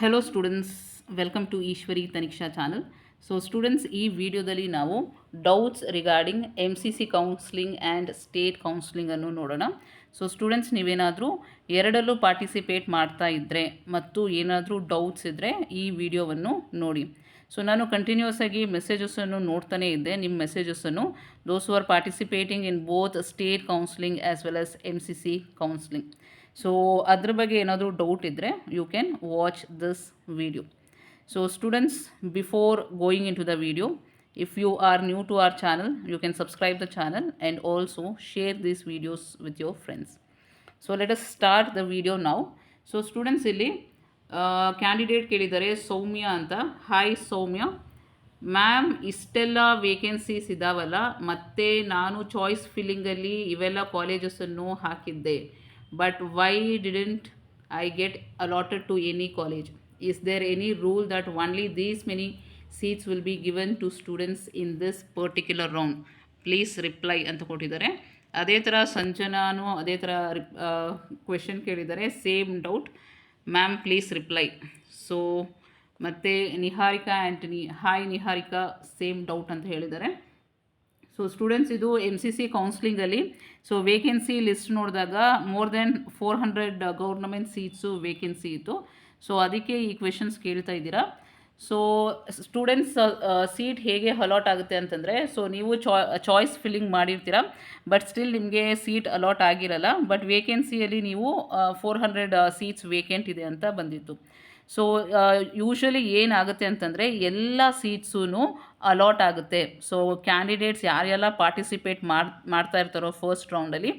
Hello students, welcome to Eshwari Taniksha channel. So students, ಈ ವಿಡಿಯೋದಲ್ಲಿ ನಾವು doubts regarding MCC counselling and state ಕೌನ್ಸ್ಲಿಂಗನ್ನು ನೋಡೋಣ. ಸೊ ಸ್ಟೂಡೆಂಟ್ಸ್, ನೀವೇನಾದರೂ ಎರಡಲ್ಲೂ ಪಾರ್ಟಿಸಿಪೇಟ್ ಮಾಡ್ತಾ ಇದ್ದರೆ ಮತ್ತು ಏನಾದರೂ ಡೌಟ್ಸ್ ಇದ್ದರೆ ಈ ವಿಡಿಯೋವನ್ನು ನೋಡಿ. ಸೊ ನಾನು ಕಂಟಿನ್ಯೂಸ್ ಆಗಿ ಮೆಸೇಜಸ್ಸನ್ನು ನೋಡ್ತಾನೇ ಇದ್ದೆ, ನಿಮ್ಮ ಮೆಸೇಜಸ್ಸನ್ನು. Those who are participating in both state counselling as well as MCC counselling. So ಅದ್ರ ಬಗ್ಗೆ ಏನಾದರೂ ಡೌಟ್ ಇದ್ದರೆ you can watch this video. So students, before going in to the video, if you are new to our channel, you can subscribe the channel and also share these videos with your friends. So let us start the video now. So students, ಇಲ್ಲಿ candidate ಕೇಳಿದ್ದಾರೆ ಸೌಮ್ಯ ಅಂತ. Hi ಸೌಮ್ಯ ma'am, ಇಷ್ಟೆಲ್ಲ vacancies ಇದ್ದಾವಲ್ಲ, ಮತ್ತು ನಾನು choice ಫಿಲ್ಲಿಂಗಲ್ಲಿ ಇವೆಲ್ಲ ಕಾಲೇಜಸನ್ನು ಹಾಕಿದ್ದೆ, but why didn't I get allotted to any college? Is there any rule that only these many seats will be given to students in this particular round? Please reply ಅಂತ ಕೊಟ್ಟಿದ್ದಾರೆ. ಅದೇ ಥರ ಸಂಜನಾನು ಅದೇ ಥರ ಕ್ವೆಶನ್ ಕೇಳಿದ್ದಾರೆ, same doubt. Ma'am please reply. So ಮತ್ತು Niharika Antony, hi Niharika, same doubt ಅಂತ ಹೇಳಿದ್ದಾರೆ. ಸೊ ಸ್ಟೂಡೆಂಟ್ಸ್, ಇದು MCC ಕೌನ್ಸ್ಲಿಂಗಲ್ಲಿ ಸೊ ವೇಕೆನ್ಸಿ ಲಿಸ್ಟ್ ನೋಡಿದಾಗ more than 400 government seats vacancy ಇತ್ತು. ಸೊ ಅದಕ್ಕೆ ಈ ಕ್ವೆಶನ್ಸ್ ಕೇಳ್ತಾ ಇದ್ದೀರಾ. ಸೊ ಸ್ಟೂಡೆಂಟ್ಸ್, ಸೀಟ್ ಹೇಗೆ ಅಲಾಟ್ ಆಗುತ್ತೆ ಅಂತಂದರೆ, ಸೊ ನೀವು ಚಾಯ್ಸ್ ಫಿಲ್ಲಿಂಗ್ ಮಾಡಿರ್ತೀರ, ಬಟ್ ಸ್ಟಿಲ್ ನಿಮಗೆ ಸೀಟ್ ಅಲಾಟ್ ಆಗಿರಲ್ಲ. ಬಟ್ ವೇಕೆನ್ಸಿಯಲ್ಲಿ ನೀವು 400 ಸೀಟ್ಸ್ ವೇಕೆಂಟ್ ಇದೆ ಅಂತ ಬಂದಿತ್ತು. ಸೊ ಯೂಶ್ವಲಿ ಏನಾಗುತ್ತೆ ಅಂತಂದರೆ ಎಲ್ಲ ಸೀಟ್ಸೂ ಅಲಾಟ್ ಆಗುತ್ತೆ. ಸೊ ಕ್ಯಾಂಡಿಡೇಟ್ಸ್ ಯಾರೆಲ್ಲ ಪಾರ್ಟಿಸಿಪೇಟ್ ಮಾಡ್ತಾ ಇರ್ತಾರೋ ಫಸ್ಟ್ ರೌಂಡಲ್ಲಿ,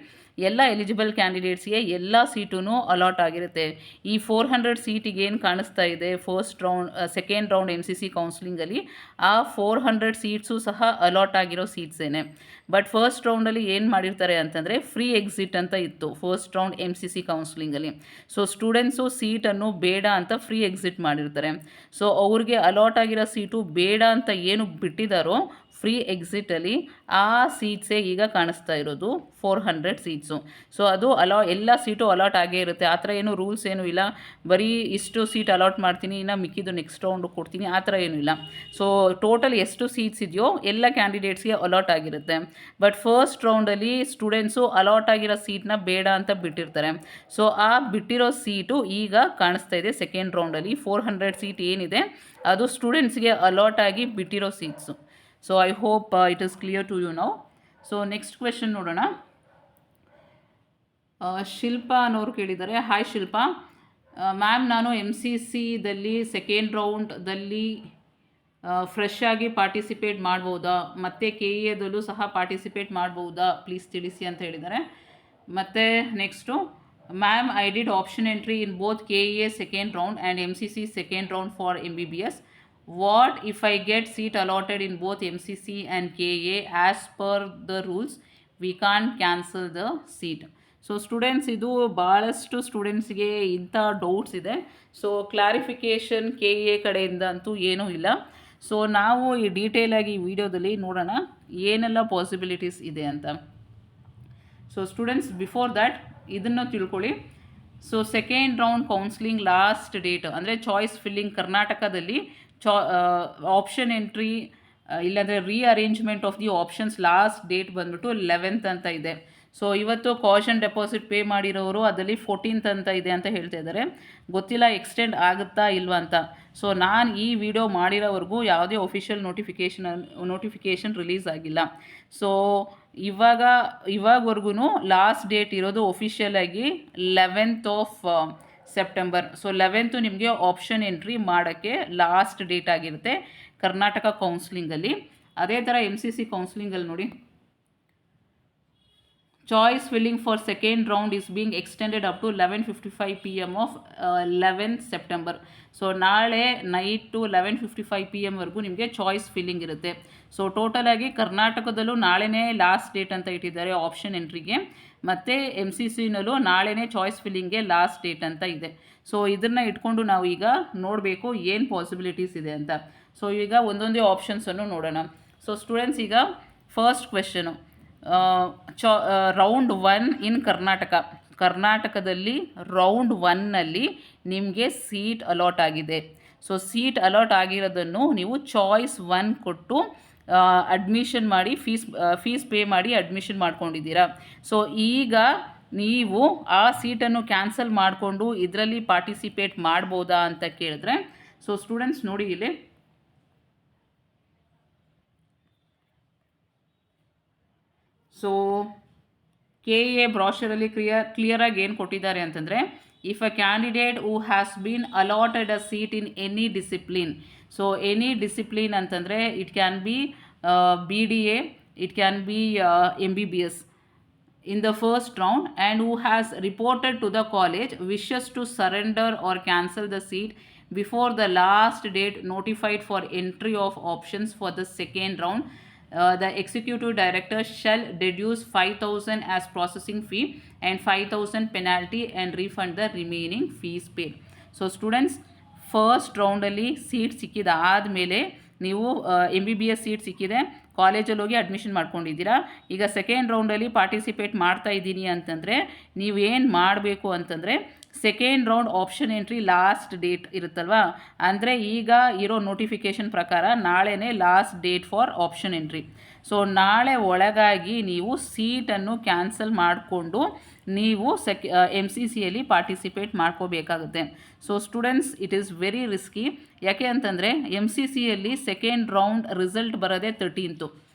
ಎಲ್ಲ ಎಲಿಜಿಬಲ್ ಕ್ಯಾಂಡಿಡೇಟ್ಸ್ಗೆ ಎಲ್ಲ ಸೀಟೂ ಅಲಾಟ್ ಆಗಿರುತ್ತೆ. ಈ 400 ಸೀಟಿಗೆ ಏನು ಕಾಣಿಸ್ತಾ ಇದೆ ಸೆಕೆಂಡ್ ರೌಂಡ್ MCC ಕೌನ್ಸ್ಲಿಂಗಲ್ಲಿ, ಆ 400 ಸೀಟ್ಸು ಸಹ ಅಲಾಟ್ ಆಗಿರೋ ಸೀಟ್ಸೇನೆ. ಬಟ್ ಫಸ್ಟ್ ರೌಂಡಲ್ಲಿ ಏನು ಮಾಡಿರ್ತಾರೆ ಅಂತಂದರೆ ಫ್ರೀ ಎಕ್ಸಿಟ್ ಅಂತ ಇತ್ತು ಫಸ್ಟ್ ರೌಂಡ್ MCC ಕೌನ್ಸ್ಲಿಂಗಲ್ಲಿ. ಸೊ ಸ್ಟೂಡೆಂಟ್ಸು ಸೀಟನ್ನು ಬೇಡ ಅಂತ ಫ್ರೀ ಎಕ್ಸಿಟ್ ಮಾಡಿರ್ತಾರೆ. ಸೊ ಅವ್ರಿಗೆ ಅಲಾಟ್ ಆಗಿರೋ ಸೀಟು ಬೇಡ ಅಂತ ಏನು ಬಿಟ್ಟಿದ್ದಾರೋ ಫ್ರೀ ಎಕ್ಸಿಟಲ್ಲಿ, ಆ ಸೀಟ್ಸೇ ಈಗ ಕಾಣಿಸ್ತಾ ಇರೋದು 400 ಸೀಟ್ಸು. ಸೊ ಅದು ಎಲ್ಲ ಸೀಟು ಅಲಾಟ್ ಆಗೇ ಇರುತ್ತೆ. ಆ ಥರ ಏನು ರೂಲ್ಸ್ ಏನೂ ಇಲ್ಲ, ಬರೀ ಇಷ್ಟು ಸೀಟ್ ಅಲಾಟ್ ಮಾಡ್ತೀನಿ, ಇನ್ನು ಮಿಕ್ಕಿದ್ದು ನೆಕ್ಸ್ಟ್ ರೌಂಡು ಕೊಡ್ತೀನಿ, ಆ ಥರ ಏನೂ ಇಲ್ಲ. ಸೊ ಟೋಟಲ್ ಎಷ್ಟು ಸೀಟ್ಸ್ ಇದೆಯೋ ಎಲ್ಲ ಕ್ಯಾಂಡಿಡೇಟ್ಸ್ಗೆ ಅಲಾಟ್ ಆಗಿರುತ್ತೆ. ಬಟ್ ಫಸ್ಟ್ ರೌಂಡಲ್ಲಿ ಸ್ಟೂಡೆಂಟ್ಸು ಅಲಾಟ್ ಆಗಿರೋ ಸೀಟ್ನ ಬೇಡ ಅಂತ ಬಿಟ್ಟಿರ್ತಾರೆ. ಸೊ ಆ ಬಿಟ್ಟಿರೋ ಸೀಟು ಈಗ ಕಾಣಿಸ್ತಾ ಇದೆ ಸೆಕೆಂಡ್ ರೌಂಡಲ್ಲಿ. 400 ಸೀಟ್ ಏನಿದೆ ಅದು ಸ್ಟೂಡೆಂಟ್ಸ್ಗೆ ಅಲಾಟ್ ಆಗಿ ಬಿಟ್ಟಿರೋ seats. So I hope it is clear to you now. So next question ನೋಡೋಣ. ಶಿಲ್ಪಾ ಅನ್ನೋರು ಕೇಳಿದ್ದಾರೆ, ಹಾಯ್ ಶಿಲ್ಪಾ ಮ್ಯಾಮ್, ನಾನು MCCದಲ್ಲಿ ಸೆಕೆಂಡ್ ರೌಂಡ್ದಲ್ಲಿ ಫ್ರೆಶ್ ಆಗಿ ಪಾರ್ಟಿಸಿಪೇಟ್ ಮಾಡ್ಬೋದಾ, ಮತ್ತು KEAದಲ್ಲೂ ಸಹ ಪಾರ್ಟಿಸಿಪೇಟ್ ಮಾಡ್ಬೋದಾ, ಪ್ಲೀಸ್ ತಿಳಿಸಿ ಅಂತ ಹೇಳಿದ್ದಾರೆ. ಮತ್ತು next, ma'am I did option entry in both KEA second round and MCC second round for MBBS. What if I get seat allotted in both MCC and KA? As per the rules, we can't cancel the seat. So students, ಇದು ಭಾಳಷ್ಟು ಸ್ಟೂಡೆಂಟ್ಸ್ಗೆ ಇಂಥ doubts ಇದೆ. So clarification KA ಕಡೆಯಿಂದ ಅಂತೂ ಏನೂ ಇಲ್ಲ. So ನಾವು ಈ ಡೀಟೇಲಾಗಿ ಈ ವಿಡಿಯೋದಲ್ಲಿ ನೋಡೋಣ ಏನೆಲ್ಲ ಪಾಸಿಬಿಲಿಟೀಸ್ ಇದೆ ಅಂತ. ಸೊ ಸ್ಟೂಡೆಂಟ್ಸ್, ಬಿಫೋರ್ ದ್ಯಾಟ್ ಇದನ್ನು ತಿಳ್ಕೊಳ್ಳಿ. So second round counselling last date ಅಂದರೆ ಚಾಯ್ಸ್ ಫಿಲ್ಲಿಂಗ್ ಕರ್ನಾಟಕದಲ್ಲಿ ಆಪ್ಷನ್ ಎಂಟ್ರಿ ಇಲ್ಲಾಂದರೆ rearrangement of the options last date ಬಂದ್ಬಿಟ್ಟು 11th ಅಂತ ಇದೆ. ಸೊ ಇವತ್ತು ಕಾಷನ್ ಡೆಪಾಸಿಟ್ ಪೇ ಮಾಡಿರೋರು ಅದರಲ್ಲಿ 14th ಅಂತ ಇದೆ ಅಂತ ಹೇಳ್ತಾ ಇದ್ದಾರೆ. ಗೊತ್ತಿಲ್ಲ ಎಕ್ಸ್ಟೆಂಡ್ ಆಗುತ್ತಾ ಇಲ್ವಾ ಅಂತ. ಸೊ ನಾನು ಈ ವಿಡಿಯೋ ಮಾಡಿರೋವರೆಗೂ ಯಾವುದೇ ಒಫಿಷಿಯಲ್ ನೋಟಿಫಿಕೇಷನ್ ರಿಲೀಸ್ ಆಗಿಲ್ಲ. ಸೊ ಇವಾಗವರೆಗೂ ಲಾಸ್ಟ್ ಡೇಟ್ ಇರೋದು ಒಫಿಷಿಯಲ್ ಆಗಿ 11th of September. So 11th ನಿಮಗೆ ಆಪ್ಷನ್ ಎಂಟ್ರಿ ಮಾಡೋಕ್ಕೆ ಲಾಸ್ಟ್ ಡೇಟ್ ಆಗಿರುತ್ತೆ ಕರ್ನಾಟಕ ಕೌನ್ಸ್ಲಿಂಗಲ್ಲಿ. ಅದೇ ಥರ MCC ಕೌನ್ಸ್ಲಿಂಗಲ್ಲಿ ನೋಡಿ, choice filling for second round is being extended up to 11:55 PM of 11th September. So ನಾಳೆ ನೈಟು 11:55 PM ವರೆಗೂ ನಿಮಗೆ ಚಾಯ್ಸ್ ಫಿಲ್ಲಿಂಗ್ ಇರುತ್ತೆ. ಸೊ ಟೋಟಲಾಗಿ ಕರ್ನಾಟಕದಲ್ಲೂ ನಾಳೆನೇ ಲಾಸ್ಟ್ ಡೇಟ್ ಅಂತ ಇಟ್ಟಿದ್ದಾರೆ ಆಪ್ಷನ್ ಎಂಟ್ರಿಗೆ, ಮತ್ತು MCCನಲ್ಲೂ ನಾಳೆನೇ ಚಾಯ್ಸ್ ಫಿಲ್ಲಿಂಗ್ಗೆ ಲಾಸ್ಟ್ ಡೇಟ್ ಅಂತ ಇದೆ. ಸೊ ಇದನ್ನು ಇಟ್ಕೊಂಡು ನಾವು ಈಗ ನೋಡಬೇಕು ಏನು ಪಾಸಿಬಿಲಿಟೀಸ್ ಇದೆ ಅಂತ. ಸೊ ಈಗ ಒಂದೊಂದೇ ಆಪ್ಷನ್ಸನ್ನು ನೋಡೋಣ. ಸೊ ಸ್ಟೂಡೆಂಟ್ಸ್, ಈಗ ಫಸ್ಟ್ ಕ್ವೆಶನು, ರೌಂಡ್ 1 ಇನ್ ಕರ್ನಾಟಕ. ಕರ್ನಾಟಕದಲ್ಲಿ ರೌಂಡ್ 1ನಲ್ಲಿ ನಿಮಗೆ ಸೀಟ್ ಅಲಾಟ್ ಆಗಿದೆ. ಸೊ ಸೀಟ್ ಅಲಾಟ್ ಆಗಿರೋದನ್ನು ನೀವು ಚಾಯ್ಸ್ 1 ಕೊಟ್ಟು ಅಡ್ಮಿಷನ್ ಮಾಡಿ ಫೀಸ್ ಪೇ ಮಾಡಿ ಅಡ್ಮಿಷನ್ ಮಾಡ್ಕೊಂಡಿದ್ದೀರಾ. ಸೊ ಈಗ ನೀವು ಆ ಸೀಟನ್ನು ಕ್ಯಾನ್ಸಲ್ ಮಾಡಿಕೊಂಡು ಇದರಲ್ಲಿ ಪಾರ್ಟಿಸಿಪೇಟ್ ಮಾಡ್ಬೋದಾ ಅಂತ ಕೇಳಿದ್ರೆ, ಸೊ ಸ್ಟೂಡೆಂಟ್ಸ್ ನೋಡಿ ಇಲ್ಲಿ, ಸೊ KA ಬ್ರಾಷರಲ್ಲಿ ಕ್ಲಿಯರಾಗಿ ಏನು ಕೊಟ್ಟಿದ್ದಾರೆ ಅಂತಂದರೆ, if a candidate who has been allotted a seat in any discipline. So any discipline ಅಂತಂದರೆ it can be BDA, it can be MBBS in the first round and who has reported to the college wishes to surrender or cancel the seat before the last date notified for entry of options for the second round, the executive director shall deduce 5,000 as processing fee and 5,000 penalty and refund the remaining fees paid. So students, first ರೌಂಡಲ್ಲಿ seat ಸಿಕ್ಕಿದಾದಮೇಲೆ ನೀವು MBBS seat ಸಿಕ್ಕಿದೆ, ಕಾಲೇಜಲ್ಲಿ ಹೋಗಿ admission ಮಾಡ್ಕೊಂಡಿದ್ದೀರಾ. ಈಗ second ರೌಂಡಲ್ಲಿ participate ಮಾಡ್ತಾ ಇದ್ದೀನಿ ಅಂತಂದರೆ ನೀವೇನು ಮಾಡಬೇಕು ಅಂತಂದರೆ, second round option entry last date ಇರುತ್ತಲ್ವಾ, ಅಂದರೆ ಈಗ ಇರೋ ನೋಟಿಫಿಕೇಷನ್ ಪ್ರಕಾರ ನಾಳೆನೇ last date for option entry. So ನಾಳೆ ಒಳಗಾಗಿ ನೀವು ಸೀಟನ್ನು ಕ್ಯಾನ್ಸಲ್ ಮಾಡಿಕೊಂಡು ನೀವು MCCಯಲ್ಲಿ ಪಾರ್ಟಿಸಿಪೇಟ್ ಮಾಡ್ಕೋಬೇಕಾಗುತ್ತೆ. So students, it is very risky. ಯಾಕೆ ಅಂತಂದರೆ MCCಯಲ್ಲಿ ಸೆಕೆಂಡ್ ರೌಂಡ್ ರಿಸಲ್ಟ್ ಬರೋದೇ 13th.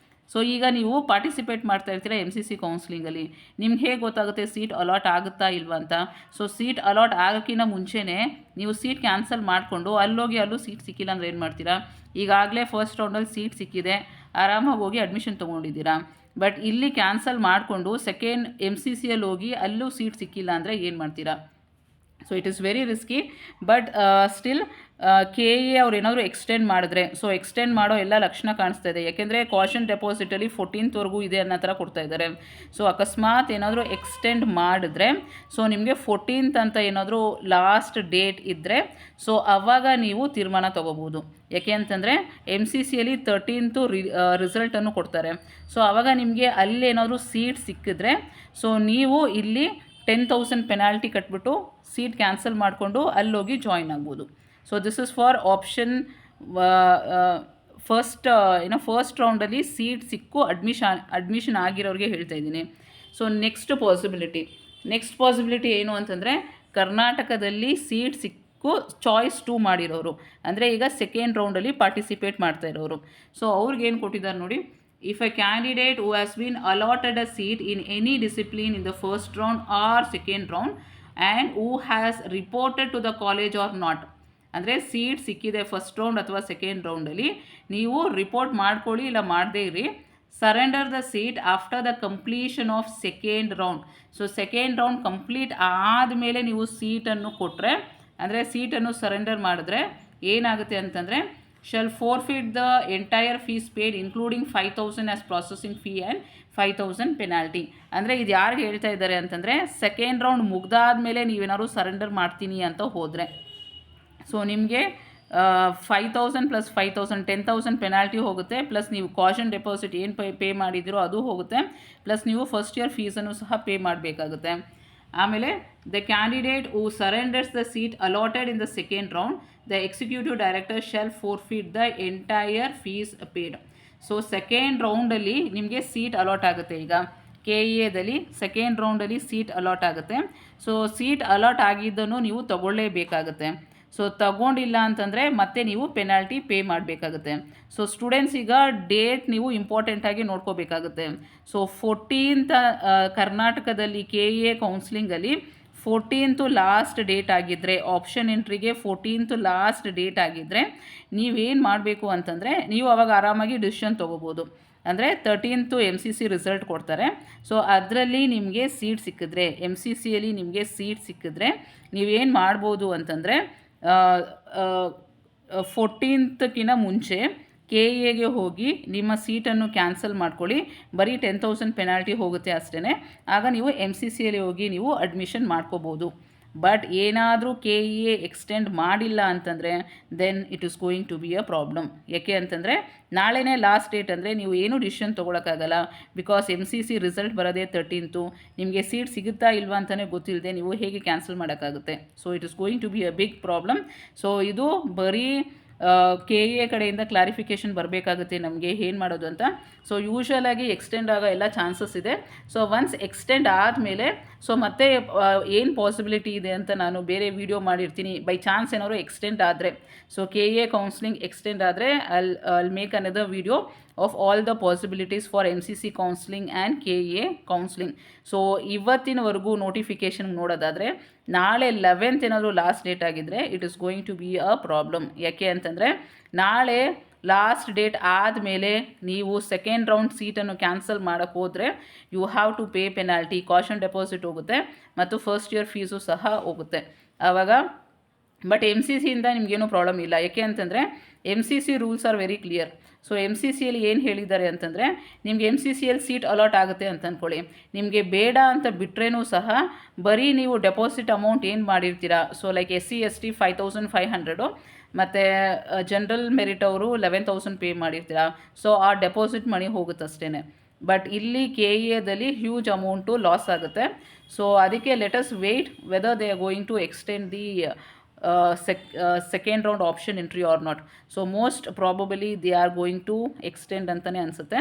ಸೊ ಈಗ ನೀವು ಪಾರ್ಟಿಸಿಪೇಟ್ ಮಾಡ್ತಾ ಇರ್ತೀರ MCC ಕೌನ್ಸ್ಲಿಂಗಲ್ಲಿ, ನಿಮ್ಗೆ ಹೇಗೆ ಗೊತ್ತಾಗುತ್ತೆ ಸೀಟ್ ಅಲಾಟ್ ಆಗುತ್ತಾ ಇಲ್ವಾ ಅಂತ? ಸೊ ಸೀಟ್ ಅಲಾಟ್ ಆಗೋಕ್ಕಿಂತ ಮುಂಚೆನೇ ನೀವು ಸೀಟ್ ಕ್ಯಾನ್ಸಲ್ ಮಾಡಿಕೊಂಡು ಅಲ್ಲೋಗಿ ಅಲ್ಲೂ ಸೀಟ್ ಸಿಕ್ಕಿಲ್ಲ ಅಂದರೆ ಏನು ಮಾಡ್ತೀರಾ? ಈಗಾಗಲೇ ಫಸ್ಟ್ ರೌಂಡಲ್ಲಿ ಸೀಟ್ ಸಿಕ್ಕಿದೆ, ಆರಾಮಾಗಿ ಹೋಗಿ ಅಡ್ಮಿಷನ್ ತೊಗೊಂಡಿದ್ದೀರಾ. ಬಟ್ ಇಲ್ಲಿ ಕ್ಯಾನ್ಸಲ್ ಮಾಡಿಕೊಂಡು ಸೆಕೆಂಡ್ MCCಯಲ್ಲಿ ಹೋಗಿ ಅಲ್ಲೂ ಸೀಟ್ ಸಿಕ್ಕಿಲ್ಲ ಅಂದರೆ ಏನು ಮಾಡ್ತೀರಾ? So it is very risky. But still KA ಅವ್ರು ಏನಾದರೂ ಎಕ್ಸ್ಟೆಂಡ್ ಮಾಡಿದ್ರೆ, ಸೊ ಎಕ್ಸ್ಟೆಂಡ್ ಮಾಡೋ ಎಲ್ಲ ಲಕ್ಷಣ ಕಾಣಿಸ್ತಾ ಇದೆ. ಯಾಕೆಂದರೆ ಕಾಷನ್ ಡೆಪಾಸಿಟಲ್ಲಿ 14th ಇದೆ ಅನ್ನೋ ಥರ ಕೊಡ್ತಾ ಇದ್ದಾರೆ. ಸೊ ಅಕಸ್ಮಾತ್ ಏನಾದರೂ ಎಕ್ಸ್ಟೆಂಡ್ ಮಾಡಿದ್ರೆ, ಸೊ ನಿಮಗೆ 14th ಅಂತ ಏನಾದರೂ ಲಾಸ್ಟ್ ಡೇಟ್ ಇದ್ದರೆ, ಸೊ ಆವಾಗ ನೀವು ತೀರ್ಮಾನ ತೊಗೋಬೋದು. ಯಾಕೆ ಅಂತಂದರೆ MCCಯಲ್ಲಿ 13th ರಿಸಲ್ಟನ್ನು ಕೊಡ್ತಾರೆ. ಸೊ ಆವಾಗ ನಿಮಗೆ ಅಲ್ಲೇನಾದರೂ ಸೀಟ್ ಸಿಕ್ಕಿದ್ರೆ, ಸೊ ನೀವು ಇಲ್ಲಿ 10,000 ಪೆನಾಲ್ಟಿ ಕಟ್ಬಿಟ್ಟು ಸೀಟ್ ಕ್ಯಾನ್ಸಲ್ ಮಾಡಿಕೊಂಡು ಅಲ್ಲೋಗಿ ಜಾಯಿನ್ ಆಗ್ಬೋದು. So this is for option first ರೌಂಡಲ್ಲಿ ಸೀಟ್ ಸಿಕ್ಕು ಅಡ್ಮಿಷನ್ ಆಗಿರೋರಿಗೆ ಹೇಳ್ತಾ ಇದ್ದೀನಿ. ಸೊ ನೆಕ್ಸ್ಟ್ ಪಾಸಿಬಿಲಿಟಿ ಏನು ಅಂತಂದರೆ, ಕರ್ನಾಟಕದಲ್ಲಿ ಸೀಟ್ ಸಿಕ್ಕು ಚಾಯ್ಸ್ 2 ಮಾಡಿರೋರು, ಅಂದರೆ ಈಗ ಸೆಕೆಂಡ್ ರೌಂಡಲ್ಲಿ ಪಾರ್ಟಿಸಿಪೇಟ್ ಮಾಡ್ತಾ ಇರೋರು. ಸೊ ಅವ್ರಿಗೇನು ಕೊಟ್ಟಿದ್ದಾರೆ ನೋಡಿ, if a candidate who has been allotted a seat in any discipline in the first round or second round and who has reported to the college or not, ಅಂದರೆ seat ಸಿಕ್ಕಿದೆ first round ಅಥವಾ second ರೌಂಡಲ್ಲಿ, ನೀವು report ಮಾಡ್ಕೊಳ್ಳಿ ಇಲ್ಲ ಮಾಡದೇ ಇರಿ. Surrender the seat after the completion of second round. So second round complete ಆದಮೇಲೆ ನೀವು ಸೀಟನ್ನು ಕೊಟ್ಟರೆ, ಅಂದರೆ ಸೀಟನ್ನು ಸರೆಂಡರ್ ಮಾಡಿದ್ರೆ ಏನಾಗುತ್ತೆ ಅಂತಂದರೆ, shall forfeit the entire fees paid including 5,000 as processing fee and 5,000 penalty. ಅಂದರೆ ಇದು ಯಾರಿಗೆ ಹೇಳ್ತಾ ಇದ್ದಾರೆ ಅಂತಂದರೆ, ಸೆಕೆಂಡ್ ರೌಂಡ್ ಮುಗ್ದಾದ್ಮೇಲೆ ನೀವೇನಾದ್ರು ಸರೆಂಡರ್ ಮಾಡ್ತೀನಿ ಅಂತ ಹೋದರೆ, ಸೊ ನಿಮಗೆ 5,000 + 5,000 10,000 ಪೆನಾಲ್ಟಿ ಹೋಗುತ್ತೆ, ಪ್ಲಸ್ ನೀವು ಕಾಷನ್ ಡೆಪಾಸಿಟ್ ಏನು ಪೇ ಮಾಡಿದಿರೋ ಅದು ಹೋಗುತ್ತೆ, ಪ್ಲಸ್ ನೀವು ಫಸ್ಟ್ ಇಯರ್ ಫೀಸನ್ನು ಸಹ ಪೇ ಮಾಡಬೇಕಾಗುತ್ತೆ. ಆಮೇಲೆ the candidate who surrenders the seat allotted in the second round, the executive director shall forfeit the entire fees paid. So second ರೌಂಡಲ್ಲಿ ನಿಮಗೆ ಸೀಟ್ ಅಲಾಟ್ ಆಗುತ್ತೆ. ಈಗ KAದಲ್ಲಿ ಸೆಕೆಂಡ್ ರೌಂಡಲ್ಲಿ ಸೀಟ್ ಅಲಾಟ್ ಆಗುತ್ತೆ. ಸೊ ಸೀಟ್ ಅಲಾಟ್ ಆಗಿದ್ದನ್ನು ನೀವು ತಗೊಳ್ಳೇಬೇಕಾಗುತ್ತೆ. ಸೊ ತಗೊಂಡಿಲ್ಲ ಅಂತಂದರೆ ಮತ್ತೆ ನೀವು ಪೆನಾಲ್ಟಿ ಪೇ ಮಾಡಬೇಕಾಗುತ್ತೆ. ಸೊ ಸ್ಟೂಡೆಂಟ್ಸ್, ಈಗ ಡೇಟ್ ನೀವು ಇಂಪಾರ್ಟೆಂಟಾಗಿ ನೋಡ್ಕೋಬೇಕಾಗುತ್ತೆ. ಸೊ 14th ಕರ್ನಾಟಕದಲ್ಲಿ KA ಕೌನ್ಸ್ಲಿಂಗಲ್ಲಿ 14th ಲಾಸ್ಟ್ ಡೇಟ್ ಆಗಿದ್ದರೆ, ಆಪ್ಷನ್ ಎಂಟ್ರಿಗೆ 14th ಲಾಸ್ಟ್ ಡೇಟ್ ಆಗಿದ್ದರೆ ನೀವೇನು ಮಾಡಬೇಕು ಅಂತಂದರೆ, ನೀವು ಆವಾಗ ಆರಾಮಾಗಿ ಡಿಸಿಷನ್ ತೊಗೋಬೋದು. ಅಂದರೆ 13th MCC ರಿಸಲ್ಟ್ ಕೊಡ್ತಾರೆ. ಸೊ ಅದರಲ್ಲಿ ನಿಮಗೆ ಸೀಟ್ ಸಿಕ್ಕಿದ್ರೆ, MCCಯಲ್ಲಿ ನಿಮಗೆ ಸೀಟ್ ಸಿಕ್ಕಿದ್ರೆ ನೀವೇನು ಮಾಡ್ಬೋದು ಅಂತಂದರೆ, 14th ಮುಂಚೆ KAಗೆ ಹೋಗಿ ನಿಮ್ಮ ಸೀಟನ್ನು ಕ್ಯಾನ್ಸಲ್ ಮಾಡ್ಕೊಳ್ಳಿ. ಬರೀ 10,000 ಪೆನಾಲ್ಟಿ ಹೋಗುತ್ತೆ ಅಷ್ಟೇ. ಆಗ ನೀವು MCCಯಲ್ಲಿ ಹೋಗಿ ನೀವು ಅಡ್ಮಿಷನ್ ಮಾಡ್ಕೋಬೋದು. ಬಟ್ ಏನಾದರೂ KEA ಎಕ್ಸ್ಟೆಂಡ್ ಮಾಡಿಲ್ಲ ಅಂತಂದರೆ then it is going to be a problem. ಯಾಕೆ ಅಂತಂದರೆ ನಾಳೆನೇ ಲಾಸ್ಟ್ ಡೇಟ್ ಅಂದರೆ ನೀವು ಏನೂ ಡಿಸಿಷನ್ ತೊಗೊಳಕ್ಕಾಗಲ್ಲ. ಬಿಕಾಸ್ MCC ರಿಸಲ್ಟ್ ಬರೋದೇ 13th. ನಿಮಗೆ ಸೀಟ್ ಸಿಗುತ್ತಾ ಇಲ್ವಾ ಅಂತಲೇ ಗೊತ್ತಿಲ್ಲದೆ ನೀವು ಹೇಗೆ ಕ್ಯಾನ್ಸಲ್ ಮಾಡೋಕ್ಕಾಗುತ್ತೆ. So it is going to be a big problem. So ಇದು ಬರೀ KEA ಕಡೆಯಿಂದ ಕ್ಲಾರಿಫಿಕೇಷನ್ ಬರಬೇಕಾಗುತ್ತೆ ನಮಗೆ ಏನು ಮಾಡೋದು ಅಂತ. ಸೊ ಯೂಶ್ವಲಾಗಿ ಎಕ್ಸ್ಟೆಂಡ್ ಆಗೋ ಎಲ್ಲ ಚಾನ್ಸಸ್ ಇದೆ. ಸೊ ಒನ್ಸ್ ಎಕ್ಸ್ಟೆಂಡ್ ಆದಮೇಲೆ ಸೊ ಮತ್ತೆ ಏನು ಪಾಸಿಬಿಲಿಟಿ ಇದೆ ಅಂತ ನಾನು ಬೇರೆ ವಿಡಿಯೋ ಮಾಡಿರ್ತೀನಿ. ಬೈ ಚಾನ್ಸ್ ಏನಾದ್ರು ಎಕ್ಸ್ಟೆಂಡ್ ಆದರೆ, ಸೊ KEA ಕೌನ್ಸ್ಲಿಂಗ್ ಎಕ್ಸ್ಟೆಂಡ್ ಆದರೆ I'll make another video of all the possibilities for MCC counselling and KEA counselling. So ಇವತ್ತಿನವರೆಗೂ ನೋಟಿಫಿಕೇಷನ್ ನೋಡೋದಾದರೆ ನಾಳೆ 11th ಏನಾದರೂ ಲಾಸ್ಟ್ ಡೇಟ್ ಆಗಿದ್ದರೆ it is going to be a problem. ಯಾಕೆ ಅಂತಂದರೆ ನಾಳೆ ಲಾಸ್ಟ್ ಡೇಟ್ ಆದಮೇಲೆ ನೀವು ಸೆಕೆಂಡ್ ರೌಂಡ್ ಸೀಟನ್ನು ಕ್ಯಾನ್ಸಲ್ ಮಾಡೋಕ್ಕೆ ಹೋದರೆ you have to pay penalty, caution deposit ಹೋಗುತ್ತೆ ಮತ್ತು ಫಸ್ಟ್ ಇಯರ್ ಫೀಸು ಸಹ ಹೋಗುತ್ತೆ ಆವಾಗ. ಬಟ್ MCCಯಿಂದ ನಿಮಗೇನೂ ಪ್ರಾಬ್ಲಮ್ ಇಲ್ಲ. ಯಾಕೆ ಅಂತಂದರೆ MCC rules are very clear. So MCCಯಲ್ಲಿ ಏನು ಹೇಳಿದ್ದಾರೆ ಅಂತಂದರೆ ನಿಮಗೆ MCCಯಲ್ಲಿ ಸೀಟ್ ಅಲಾಟ್ ಆಗುತ್ತೆ ಅಂತ ಅಂದ್ಕೊಳ್ಳಿ, ನಿಮಗೆ ಬೇಡ ಅಂತ ಬಿಟ್ಟರೇನೂ ಸಹ ಬರೀ ನೀವು ಡೆಪಾಸಿಟ್ ಅಮೌಂಟ್ ಏನು ಮಾಡಿರ್ತೀರಾ, ಸೊ ಲೈಕ್ SC ST 5500 ಮತ್ತು ಜನರಲ್ ಮೆರಿಟ್ ಅವರು 11,000 ಪೇ ಮಾಡಿರ್ತೀರಾ. ಸೊ ಆ ಡೆಪಾಸಿಟ್ ಮನಿ ಹೋಗುತ್ತಷ್ಟೇ. ಬಟ್ ಇಲ್ಲಿ KEAದಲ್ಲಿ ಹ್ಯೂಜ್ ಅಮೌಂಟು ಲಾಸ್ ಆಗುತ್ತೆ. ಸೊ ಅದಕ್ಕೆ let's wait whether they are going to extend the second round option entry or not. So most probably they are going to extend antane ansute.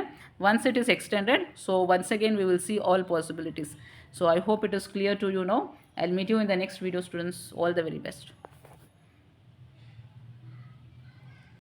Once it is extended, so once again we will see all possibilities. So I hope it is clear to you now. I'll meet you in the next video, students. All the very best.